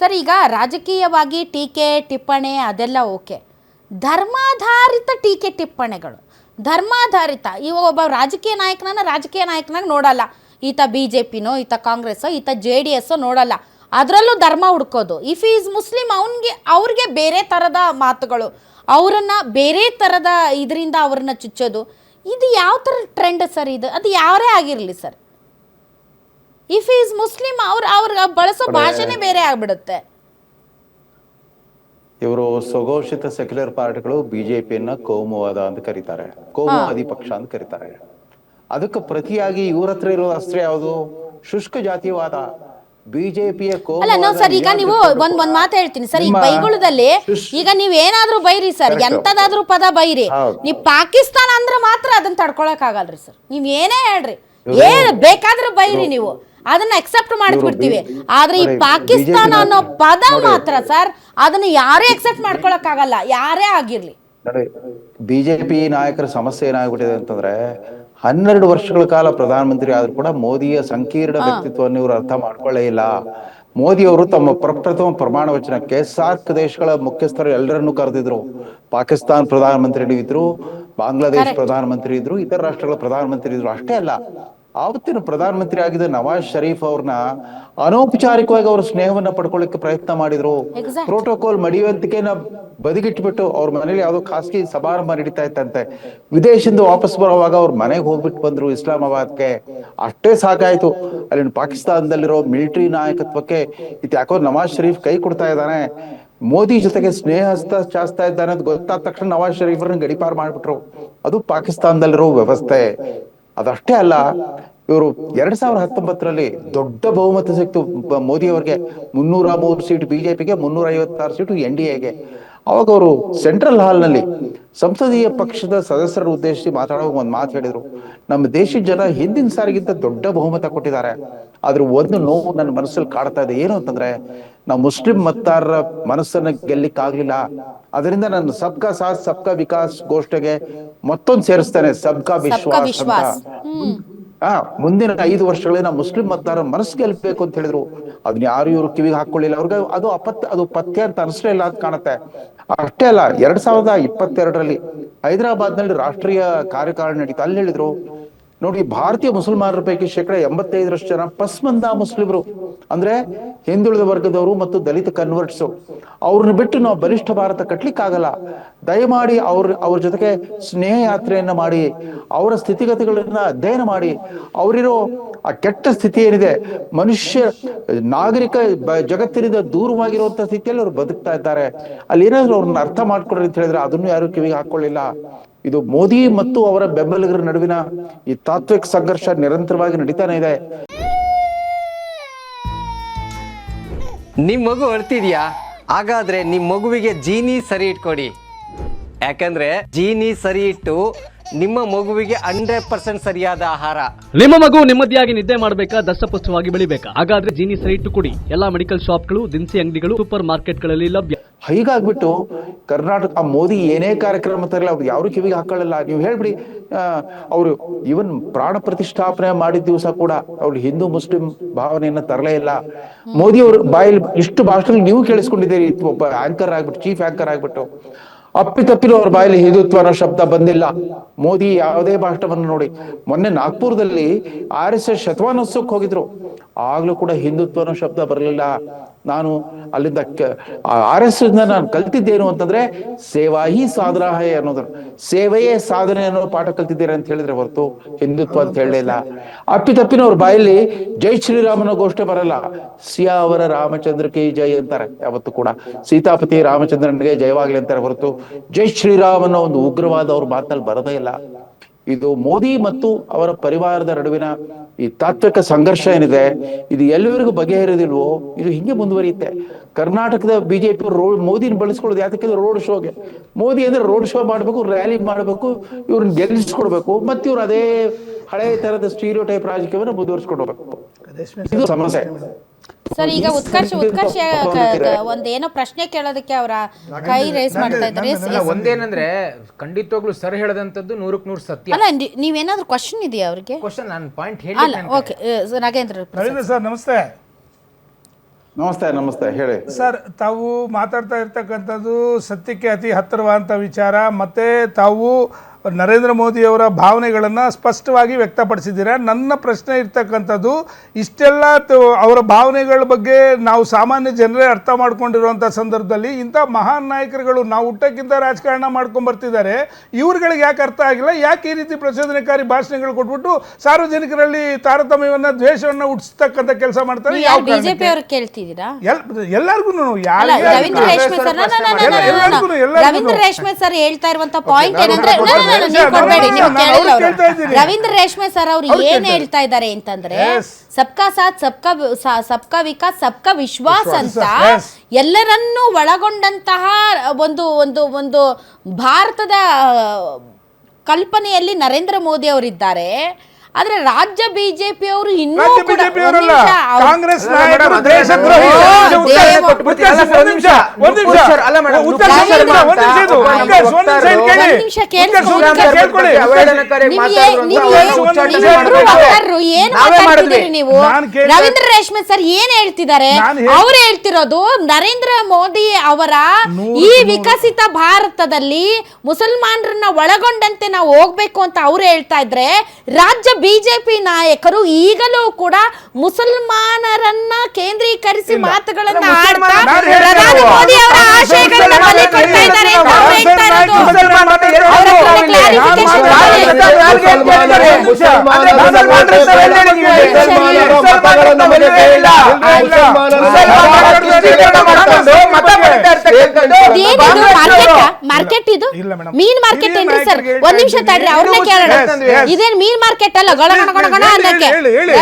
Sir, ಈಗ ರಾಜಕೀಯವಾಗಿ ಟೀಕೆ ಟಿಪ್ಪಣಿ ಅದೆಲ್ಲ ಓಕೆ. ಧರ್ಮಾಧಾರಿತ ಟೀಕೆ ಟಿಪ್ಪಣಿಗಳು, ಧರ್ಮಾಧಾರಿತ, ಇವಾಗ ಒಬ್ಬ ರಾಜಕೀಯ ನಾಯಕನಾಗಿ ನೋಡಲ್ಲ. ಈತ BJPನೋ, ಈತ ಕಾಂಗ್ರೆಸ್ಸೋ, ಈತ JDSೋ ನೋಡಲ್ಲ. ಅದರಲ್ಲೂ ಧರ್ಮ ಹುಡ್ಕೋದು. ಇಫ್ ಈಸ್ ಮುಸ್ಲಿಂ ಅವ್ರಿಗೆ ಬೇರೆ ಥರದ ಮಾತುಗಳು, ಅವರನ್ನು ಬೇರೆ ಥರದ ಇದರಿಂದ ಅವ್ರನ್ನ ಚುಚ್ಚೋದು, ಇದು ಯಾವ ಥರ ಟ್ರೆಂಡ್ ಸರ್? ಅದು ಯಾರೇ ಆಗಿರಲಿ ಸರ್, ಇಫ್ ಈಸ್ ಮುಸ್ಲಿಂ ಅವ್ರಿಗೆ ಬಳಸೋ ಭಾಷೆನೇ ಬೇರೆ ಆಗ್ಬಿಡುತ್ತೆ. ಇವರು ಸ್ವಘೋಷಿತ ಸೆಕ್ಯುಲರ್ ಪಾರ್ಟಿಗಳು ಬಿಜೆಪಿಯನ್ನ ಕೋಮುವಾದ ಅಂತ ಕರೀತಾರೆ, ಕೋಮುವಾದಿ ಪಕ್ಷ ಅಂತ ಕರೀತಾರೆ. ಅದಕ್ಕೆ ಪ್ರತಿಯಾಗಿ ಇವ್ರ ಹತ್ರ ಇರೋ ಅಸ್ತ್ರ ಯಾವುದು? ಶುಷ್ಕ ಜಾತಿವಾದ. ಬಿಜೆಪಿಯ ಸರ್, ಈಗ ನೀವು ಒಂದ್ ಮಾತು ಹೇಳ್ತೀನಿ ಸರ್, ಈಗ ಬೈಗುಳದಲ್ಲಿ ಈಗ ನೀವ್ ಏನಾದ್ರೂ ಬೈರಿ ಸರ್, ಎಂತದಾದ್ರೂ ಪದ ಬೈರಿ, ನೀವ್ ಪಾಕಿಸ್ತಾನ ಅಂದ್ರೆ ಮಾತ್ರ ಅದನ್ನ ತಡ್ಕೊಳಕ್ ಆಗಲ್ರಿ ಸರ್. ನೀವ್ ಏನೇ ಹೇಳ್ರಿ, ಬೇಕಾದ್ರೂ ಬೈರಿ, ನೀವು ಅದನ್ನ ಅಕ್ಸೆಪ್ಟ್ ಮಾಡಿಬಿಡ್ತೀವಿ. ಆದ್ರೆ ಈ ಪಾಕಿಸ್ತಾನ ಅನ್ನೋ ಪದ ಮಾತ್ರ ಸರ್, ಅದನ್ನ ಯಾರೇ ಅಕ್ಸೆಪ್ಟ್ ಮಾಡ್ಕೊಳಕ್ ಆಗಲ್ಲ, ಯಾರೇ ಆಗಿರ್ಲಿ. ಬಿಜೆಪಿ ನಾಯಕರ ಸಮಸ್ಯೆ ಏನಾಗ್ಬಿಟ್ಟಿದೆ ಅಂತಂದ್ರೆ, 12 ವರ್ಷಗಳ ಕಾಲ ಪ್ರಧಾನಮಂತ್ರಿ ಆದ್ರೂ ಕೂಡ ಮೋದಿಯ ಸಂಕೀರ್ಣ ವ್ಯಕ್ತಿತ್ವವನ್ನು ಇವರು ಅರ್ಥ ಮಾಡ್ಕೊಳ್ಳೇ ಇಲ್ಲ. ಮೋದಿ ಅವರು ತಮ್ಮ ಪ್ರಪ್ರಥಮ ಪ್ರಮಾಣ ವಚನಕ್ಕೆ ಸಾರ್ಕ್ ದೇಶಗಳ ಮುಖ್ಯಸ್ಥರು ಎಲ್ಲರನ್ನೂ ಕರೆದಿದ್ರು. ಪಾಕಿಸ್ತಾನ ಪ್ರಧಾನಮಂತ್ರಿ ಇದ್ರು, ಬಾಂಗ್ಲಾದೇಶ ಪ್ರಧಾನಮಂತ್ರಿ ಇದ್ರು, ಇತರ ರಾಷ್ಟ್ರಗಳ ಪ್ರಧಾನಮಂತ್ರಿ ಇದ್ರು. ಅಷ್ಟೇ ಅಲ್ಲ, ಆವತ್ತಿನ ಪ್ರಧಾನಮಂತ್ರಿ ಆಗಿದ್ದ ನವಾಜ್ ಶರೀಫ್ ಅವ್ರನ್ನ ಅನೌಪಚಾರಿಕವಾಗಿ ಅವ್ರ ಸ್ನೇಹವನ್ನ ಪಡ್ಕೊಳ್ಳಿಕ್ಕೆ ಪ್ರಯತ್ನ ಮಾಡಿದ್ರು. ಪ್ರೋಟೋಕಾಲ್ ಮಡಿಯುವಂತಿಕೆನ ಬದಿಗಿಟ್ಬಿಟ್ಟು ಅವ್ರ ಮನೇಲಿ ಯಾವ್ದೋ ಖಾಸಗಿ ಸಮಾರಂಭ ನಡೀತಾ ಇತ್ತಂತೆ, ವಿದೇಶದಿಂದ ವಾಪಸ್ ಬರುವಾಗ ಅವ್ರ ಮನೆಗೆ ಹೋಗ್ಬಿಟ್ಟು ಬಂದ್ರು ಇಸ್ಲಾಮಾಬಾದ್ಗೆ. ಅಷ್ಟೇ ಸಾಕಾಯ್ತು. ಅಲ್ಲಿನ ಪಾಕಿಸ್ತಾನದಲ್ಲಿರೋ ಮಿಲಿಟರಿ ನಾಯಕತ್ವಕ್ಕೆ ಇದು ಯಾಕೋ ನವಾಜ್ ಶರೀಫ್ ಕೈ ಕೊಡ್ತಾ ಇದ್ದಾನೆ, ಮೋದಿ ಜೊತೆಗೆ ಸ್ನೇಹ ಚಾಸ್ತಾ ಇದ್ದಾನೆ ಅಂತ ಗೊತ್ತಾದ ತಕ್ಷಣ ನವಾಜ್ ಶರೀಫ್ರನ್ನ ಗಡಿಪಾರು ಮಾಡ್ಬಿಟ್ರು. ಅದು ಪಾಕಿಸ್ತಾನದಲ್ಲಿರೋ ವ್ಯವಸ್ಥೆ. ಅದಷ್ಟೇ ಅಲ್ಲ, ಇವರು 2019ರಲ್ಲಿ ದೊಡ್ಡ ಬಹುಮತ ಸಿಕ್ತು ಮೋದಿ ಅವರಿಗೆ, 303 ಸೀಟ್ ಬಿಜೆಪಿಗೆ, 356 ಸೀಟು NDAಗೆ. ಅವಾಗ ಅವರು ಸೆಂಟ್ರಲ್ ಹಾಲ್ ನಲ್ಲಿ ಸಂಸದೀಯ ಪಕ್ಷದ ಸದಸ್ಯರ ಉದ್ದೇಶಿಸಿ ಮಾತಾಡುವಾಗ ಒಂದು ಮಾತು ಹೇಳಿದ್ರು, ನಮ್ಮ ದೇಶದ ಜನ ಹಿಂದಿನ ಸಾರಿಗಿಂತ ದೊಡ್ಡ ಬಹುಮತ ಕೊಟ್ಟಿದ್ದಾರೆ, ಆದ್ರೆ ಒಂದು ನೋವು ನನ್ನ ಮನಸ್ಸಲ್ಲಿ ಕಾಡ್ತಾ ಇದೆ. ಏನು ಅಂತಂದ್ರೆ, ನಾವು ಮುಸ್ಲಿಂ ಮತದಾರರ ಮನಸ್ಸನ್ನ ಗೆಲ್ಲಿಕ್ಕಾಗ್ಲಿಲ್ಲ. ಅದರಿಂದ ನಾನು ಸಬ್ಕಾ ಸಾಥ್ ಸಬ್ಕಾ ವಿಕಾಸ್ ಘೋಷಣೆಗೆ ಮತ್ತೊಂದು ಸೇರಿಸ್ತೇನೆ, ಸಬ್ಕಾ ವಿಶ್ವಾಸ್ ಅಂತ. ಮುಂದಿನ 5 ವರ್ಷಗಳಲ್ಲಿ ನಾವು ಮುಸ್ಲಿಂ ಮತದಾರರ ಮನಸ್ಸು ಗೆಲ್ಬೇಕು ಅಂತ ಹೇಳಿದ್ರು. ಅದನ್ನ ಯಾರು ಇವರು ಕಿವಿಗೆ ಹಾಕೊಳ್ಳಿಲ್ಲ. ಅವ್ರಿಗೆ ಅದು ಪಥ್ಯ ಅಂತ ಅನಿಸ್ಲೇ ಇಲ್ಲ ಅಂತ ಕಾಣುತ್ತೆ. ಅಷ್ಟೇ ಅಲ್ಲ, 2022ರಲ್ಲಿ ಹೈದರಾಬಾದ್ ನಲ್ಲಿ ರಾಷ್ಟ್ರೀಯ ಕಾರ್ಯಕಾರಿಣಿ ನಡೀತು. ಅಲ್ಲಿ ಹೇಳಿದ್ರು ನೋಡಿ, ಭಾರತೀಯ ಮುಸಲ್ಮಾನರ ಪೈಕಿ 85% ಜನ ಪಸ್ಮಂದ ಮುಸ್ಲಿಮರು, ಅಂದ್ರೆ ಹಿಂದುಳಿದ ವರ್ಗದವರು ಮತ್ತು ದಲಿತ ಕನ್ವರ್ಟ್ಸ್, ಅವ್ರನ್ನ ಬಿಟ್ಟು ನಾವು ಬಲಿಷ್ಠ ಭಾರತ ಕಟ್ಲಿಕ್ಕಾಗಲ್ಲ. ದಯಮಾಡಿ ಅವ್ರ ಜೊತೆಗೆ ಸ್ನೇಹ ಯಾತ್ರೆಯನ್ನ ಮಾಡಿ, ಅವರ ಸ್ಥಿತಿಗತಿಗಳನ್ನ ಅಧ್ಯಯನ ಮಾಡಿ, ಅವರಿರೋ ಆ ಕೆಟ್ಟ ಸ್ಥಿತಿ ಏನಿದೆ, ಮನುಷ್ಯ ನಾಗರಿಕ ಜಗತ್ತಿನಿಂದ ದೂರವಾಗಿರುವಂತ ಸ್ಥಿತಿಯಲ್ಲಿ ಅವ್ರು ಬದುಕ್ತಾ ಇದ್ದಾರೆ, ಅಲ್ಲಿ ಏನಾದ್ರು ಅವ್ರನ್ನ ಅರ್ಥ ಮಾಡ್ಕೊಡ್ರಿ ಅಂತ ಹೇಳಿದ್ರೆ ಅದನ್ನು ಯಾರು ಕಿವಿಗೆ ಹಾಕೊಳ್ಳಿಲ್ಲ. ಇದು ಮೋದಿ ಮತ್ತು ಅವರ ಬೆಂಬಲಿಗರ ನಡುವಿನ ಈ ತಾತ್ವಿಕ ಸಂಘರ್ಷ ನಿರಂತರವಾಗಿ ನಡೀತಾನೆ ಇದೆ. ನಿಮ್ ಮಗು ಅಳ್ತಿದ್ಯಾ? ಹಾಗಾದ್ರೆ ನಿಮ್ ಮಗುವಿಗೆ ಜೀನಿ ಸರಿ ಇಟ್ಕೊಡಿ. ಯಾಕಂದ್ರೆ ಜೀನಿ ಸರಿ ಇಟ್ಟು ನಿಮ್ಮ ಮಗುವಿಗೆ 100% ಸರಿಯಾದ ಆಹಾರ. ನಿಮ್ಮ ಮಗು ನೆಮ್ಮದಿಯಾಗಿ ನಿದ್ದೆ ಮಾಡಬೇಕಾ, ದಷ್ಟಪುಷ್ಟವಾಗಿ ಬೆಳಿಬೇಕಾ? ಹಾಗಾದ್ರೆ ಜೀನಿ ಸರಿ ಇಟ್ಟು ಕೊಡಿ. ಎಲ್ಲಾ ಮೆಡಿಕಲ್ ಶಾಪ್ಗಳು, ದಿನಸಿ ಅಂಗಡಿಗಳು, ಸೂಪರ್ ಮಾರ್ಕೆಟ್ಗಳಲ್ಲಿ ಲಭ್ಯ. ಹೀಗಾಗ್ಬಿಟ್ಟು ಕರ್ನಾಟಕ ಮೋದಿ ಏನೇ ಕಾರ್ಯಕ್ರಮ ತರಲಿ ಅವ್ರು ಯಾರು ಕಿವಿಗೆ ಹಾಕೊಳ್ಳಲ್ಲ. ನೀವು ಹೇಳ್ಬಿಡಿ, ಅವರು ಇವನ್ ಪ್ರಾಣ ಪ್ರತಿಷ್ಠಾಪನೆ ಮಾಡಿದ ದಿವಸ ಕೂಡ ಅವ್ರು ಹಿಂದೂ ಮುಸ್ಲಿಂ ಭಾವನೆಯನ್ನ ತರಲೇ ಇಲ್ಲ. ಮೋದಿ ಅವರು ಬಾಯಲ್ಲಿ ಇಷ್ಟು ಭಾಷಣ ನೀವು ಕೇಳಿಸ್ಕೊಂಡಿದ್ದೀರಿ, ಒಬ್ಬ ಆಂಕರ್ ಆಗ್ಬಿಟ್ಟು, ಚೀಫ್ ಆಂಕರ್ ಆಗ್ಬಿಟ್ಟು ಅಪ್ಪಿತಪ್ಪಿಲು ಅವ್ರ ಬಾಯಲ್ಲಿ ಹಿಂದುತ್ವ ಅನ್ನೋ ಶಬ್ದ ಬಂದಿಲ್ಲ. ಮೋದಿ ಯಾವುದೇ ಭಾಷಣವನ್ನು ನೋಡಿ, ಮೊನ್ನೆ ನಾಗ್ಪುರದಲ್ಲಿ RSS ಶತಮಾನೋತ್ಸವಕ್ಕೆ ಹೋಗಿದ್ರು, ಆಗ್ಲೂ ಕೂಡ ಹಿಂದುತ್ವ ಅನ್ನೋ ಶಬ್ದ ಬರಲಿಲ್ಲ. ನಾನು ಅಲ್ಲಿಂದ RSS ನಾನು ಕಲ್ತಿದ್ದೇನು ಅಂತಂದ್ರೆ, ಸೇವಾ ಹಿ ಸಾಧನ ಹೈ ಅನ್ನೋದು, ಸೇವೆಯೇ ಸಾಧನೆ ಅನ್ನೋ ಪಾಠ ಕಲ್ತಿದ್ದೇನೆ ಅಂತ ಹೇಳಿದ್ರೆ ಹೊರತು ಹಿಂದುತ್ವ ಅಂತ ಹೇಳಲಿಲ್ಲ. ಅಪ್ಪಿತಪ್ಪಿನ ಅವ್ರ ಬಾಯಲ್ಲಿ ಜೈ ಶ್ರೀರಾಮನ ಘೋಷಣೆ ಬರಲ್ಲ, ಸಿಯಾವರ ರಾಮಚಂದ್ರ ಕಿ ಜೈ ಅಂತಾರೆ. ಯಾವತ್ತು ಕೂಡ ಸೀತಾಪತಿ ರಾಮಚಂದ್ರನಿಗೆ ಜಯವಾಗ್ಲಿ ಅಂತಾರೆ ಹೊರತು ಜೈ ಶ್ರೀರಾಮ್ ಅನ್ನೋ ಒಂದು ಉಗ್ರವಾದ ಅವ್ರ ಮಾತಲ್ಲಿ ಬರದೇ ಇಲ್ಲ. ಇದು ಮೋದಿ ಮತ್ತು ಅವರ ಪರಿವಾರದ ನಡುವಿನ ಈ ತಾತ್ವಿಕ ಸಂಘರ್ಷ ಏನಿದೆ, ಇದು ಎಲ್ಲಿವರೆಗೂ ಬಗೆಹರಿದಿಲ್ವೋ ಇದು ಹಿಂಗೆ ಮುಂದುವರಿಯುತ್ತೆ. ಕರ್ನಾಟಕದ ಬಿಜೆಪಿ ಮೋದಿನ ಬಳಸ್ಕೊಳ್ಳೋದು ಯಾತಕ್ಕೆ? ರೋಡ್ ಶೋಗೆ. ಮೋದಿ ಅಂದ್ರೆ ರೋಡ್ ಶೋ ಮಾಡ್ಬೇಕು, ರ್ಯಾಲಿ ಮಾಡ್ಬೇಕು, ಇವ್ರನ್ನ ಗೆಲ್ಲಿಸ್ಕೊಡ್ಬೇಕು, ಮತ್ತೆ ಇವ್ರು ಅದೇ ಹಳೆ ತರದ ಸ್ಟೀರಿಯೋ ಟೈಪ್ ರಾಜಕೀಯವನ್ನು ಮುಂದುವರಿಸ್ಕೊಡ್ಬೇಕು. ಇದು ಸಮಸ್ಯೆ ಸರ್. ಈಗ ಉತ್ಕರ್ಷ ಒಂದೇನೋ ಪ್ರಶ್ನೆ ಕೇಳೋದಕ್ಕೆ ಅವರ ಕೈ ರೇಸ್ ಮಾಡ್ತಾ ಇದ್ದಾರೆ. ಒಂದೇನಂದ್ರೆ ಖಂಡಿತವಾಗ್ಲೂ ಸರ್ ಹೇಳದಂತದ್ದು 100% ಸತ್ಯ. ಅಲ್ಲ, ನೀವೇನಾದ್ರೂ ಕ್ವಶನ್ ಇದೆಯಾ ಅವ್ರಿಗೆ? ಕ್ವಶನ್ ನಾನು ಪಾಯಿಂಟ್ ಹೇಳಿ. ಓಕೆ, ನಾಗೇಂದ್ರ ಸರ್ ನಮಸ್ತೆ. ನಮಸ್ತೆ ಹೇಳಿ. ಸರ್, ತಾವು ಮಾತಾಡ್ತಾ ಇರ್ತಕ್ಕಂಥದ್ದು ಸತ್ಯಕ್ಕೆ ಅತಿ ಹತ್ತಿರವಾದಂಥ ವಿಚಾರ. ಮತ್ತು ತಾವು ನರೇಂದ್ರ ಮೋದಿಯವರ ಭಾವನೆಗಳನ್ನು ಸ್ಪಷ್ಟವಾಗಿ ವ್ಯಕ್ತಪಡಿಸಿದ್ದೀರಾ. ನನ್ನ ಪ್ರಶ್ನೆ ಇರ್ತಕ್ಕಂಥದ್ದು, ಇಷ್ಟೆಲ್ಲ ಅವರ ಭಾವನೆಗಳ ಬಗ್ಗೆ ನಾವು ಸಾಮಾನ್ಯ ಜನರೇ ಅರ್ಥ ಮಾಡ್ಕೊಂಡಿರುವಂಥ ಸಂದರ್ಭದಲ್ಲಿ ಇಂಥ ಮಹಾನ್ ನಾಯಕರುಗಳು ನಾವು ಹುಟ್ಟಕ್ಕಿಂತ ರಾಜಕಾರಣ ಮಾಡ್ಕೊಂಡು ಬರ್ತಿದ್ದಾರೆ, ಇವ್ರುಗಳಿಗೆ ಯಾಕೆ ಅರ್ಥ ಆಗಿಲ್ಲ? ಯಾಕೆ ಈ ರೀತಿ ಪ್ರಚೋದನಕಾರಿ ಭಾಷಣಗಳು ಕೊಟ್ಬಿಟ್ಟು ಸಾರ್ವಜನಿಕರಲ್ಲಿ ತಾರತಮ್ಯವನ್ನು, ದ್ವೇಷವನ್ನು ಹುಟ್ಟಿಸ್ತಕ್ಕಂಥ ಕೆಲಸ ಮಾಡ್ತಾರೆ? ಬಿಜೆಪಿ ಅವ್ರು ಕೇಳ್ತಿದ್ದೀರಾ? ಎಲ್ಲರಿಗೂ ರವೀಂದ್ರ ರೇಷ್ಮೆ ಸರ್, ರವೀಂದ್ರ ರೇಷ್ಮೆ ಸರ್ ಹೇಳ್ತಾ ಇರುವಂತ ಪಾಯಿಂಟ್ ಏನಂದ್ರೆ, ರವೀಂದ್ರ ರೇಷ್ಮೆ ಸರ್ ಅವ್ರು ಏನ್ ಹೇಳ್ತಾ ಇದ್ದಾರೆ ಅಂತಂದ್ರೆ, ಸಬ್ಕಾ ಸಾಥ್ ಸಬ್ಕಾ ವಿಕಾಸ್ ಸಬ್ಕಾ ವಿಶ್ವಾಸ್ ಅಂತ ಎಲ್ಲರನ್ನೂ ಒಳಗೊಂಡಂತಹ ಒಂದು ಒಂದು ಒಂದು ಭಾರತದ ಕಲ್ಪನೆಯಲ್ಲಿ ನರೇಂದ್ರ ಮೋದಿ ಅವರಿದ್ದಾರೆ. ಆದ್ರೆ ರಾಜ್ಯ ಬಿಜೆಪಿ ಅವರು ಇನ್ನೂ ಕಾಂಗ್ರೆಸ್ ನಾಯಕರು ದೇಶದ್ರೋಹಿ. ನೀವು ರವೀಂದ್ರ ರೇಷ್ಮೆ ಸರ್ ಏನ್ ಹೇಳ್ತಿದ್ದಾರೆ? ಅವ್ರು ಹೇಳ್ತಿರೋದು ನರೇಂದ್ರ ಮೋದಿ ಅವರ ಈ ವಿಕಸಿತ ಭಾರತದಲ್ಲಿ ಮುಸಲ್ಮಾನರನ್ನ ಒಳಗೊಂಡಂತೆ ನಾವು ಹೋಗ್ಬೇಕು ಅಂತ ಅವ್ರು ಹೇಳ್ತಾ ಇದ್ರೆ, ರಾಜ್ಯ ಬಿಜೆಪಿ ನಾಯಕರು ಈಗಲೂ ಕೂಡ ಮುಸಲ್ಮಾನರನ್ನ ಕೇಂದ್ರೀಕರಿಸಿ ಮಾತುಗಳನ್ನ ಆಡ್ತಾ ಪ್ರಧಾನಿ ಮೋದಿ ಅವರ ಆಶಯಗಳನ್ನ ಬಲಿ ಕೊಡ್ತಾ ಇದ್ದಾರೆ ಅಂತ ಅವ್ರು ಹೇಳ್ತಾ ಇರೋದು. ಮಾರ್ಕೆಟ್ ಇದು ಮೀನ್ ಮಾರ್ಕೆಟ್ ಏನ್ರಿ ಸರ್? ಒಂದ್ ನಿಮಿಷ ತಡ್ರಿ, ಅವ್ರನ್ನ ಕೇಳೋಣ. ಇದೇನ್ ಮೀನ್ ಮಾರ್ಕೆಟ್ ಅಲ್ಲ, ಗಣ ಗಣ ಗಣ ಅನ್ನಕ್ಕೆ